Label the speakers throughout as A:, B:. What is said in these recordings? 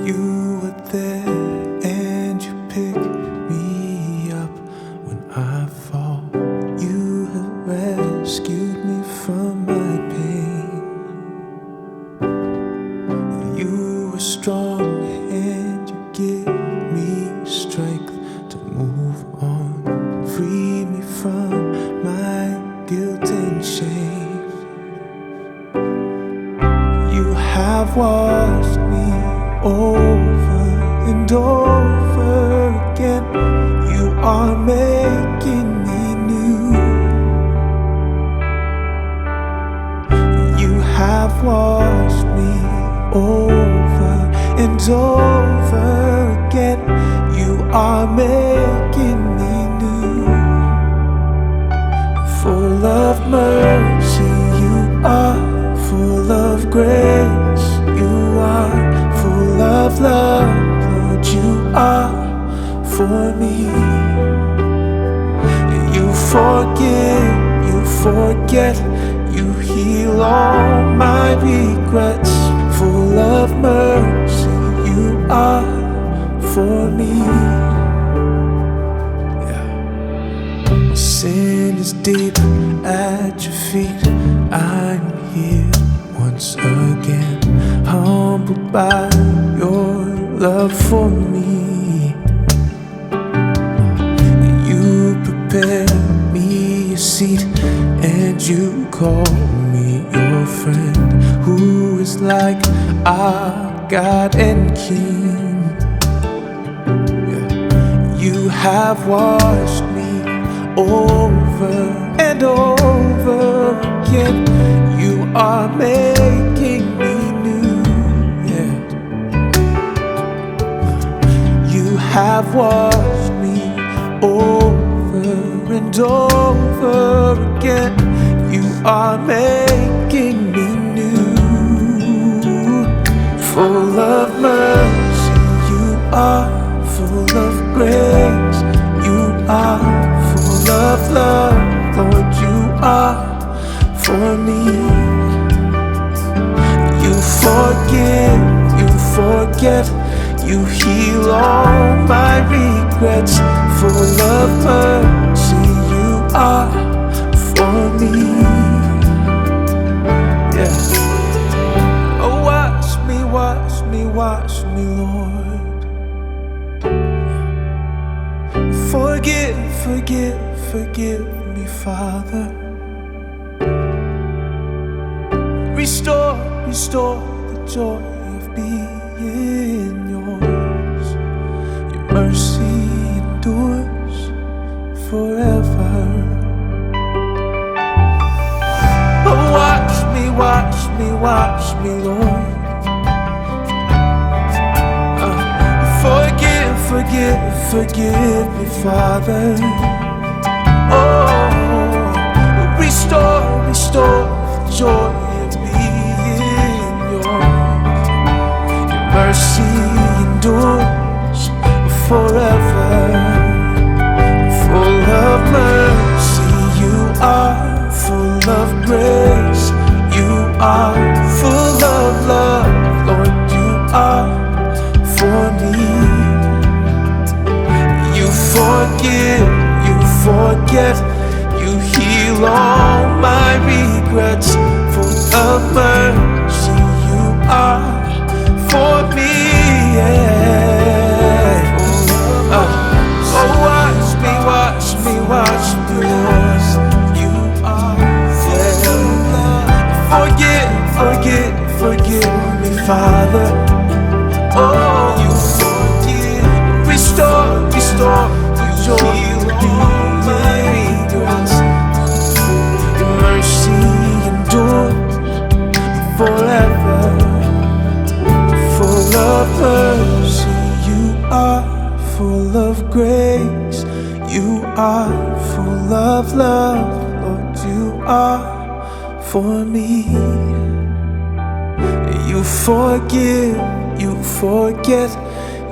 A: You were there and you picked me up when I fall. You have rescued me from my pain. You were strong and you give me strength to move on. Free me from my guilt and shame. You have washed me over and over again. You are making me new. You have washed me over and over again. You are making me new. Full of mercy, you are full of grace. You are full of love, Lord, you are for me. You forgive, you forget, you heal all my regrets. Full of mercy, you are for me. Sin is deep at your feet. I'm here once again, humbled by your love for me. You prepare me a seat and you call me your friend, who is like our God and King. You have washed me over and over again. You are making me new, yeah. You have washed me over and over again. You are making me new. Full of mercy, you are full of grace. You are full of love, Lord, you are for me. You forgive, you forget, you heal all my regrets. Full of mercy, you are for me. Yeah. Oh, wash me, wash me, wash me, Lord. Forgive, forgive, forgive me, Father. Restore, restore the joy of being yours. Your mercy endures forever. Oh, wash me, wash me, wash me, Lord. Forgive, forgive, forgive me, Father. Oh, restore, restore the joy of being yours. Your mercy endures forever. Full of mercy, you are full of grace. You are full of love, Lord, you are for me. You forgive, you forget, you heal all my regrets. Full of mercy, you are for me, yeah. Oh, wash me, wash me, wash me, Lord. You are full of love. Forgive, forgive, forgive me, Father. Oh, you forgive, restore, restore the joy of my regrets. Your mercy endures forever. Full of mercy, you are full of grace. You are full of love, Lord, you are for me. You forgive, you forget,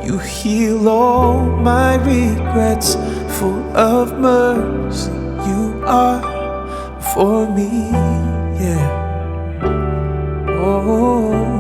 A: you heal all my regrets. Full of mercy, you are for me, yeah. Oh.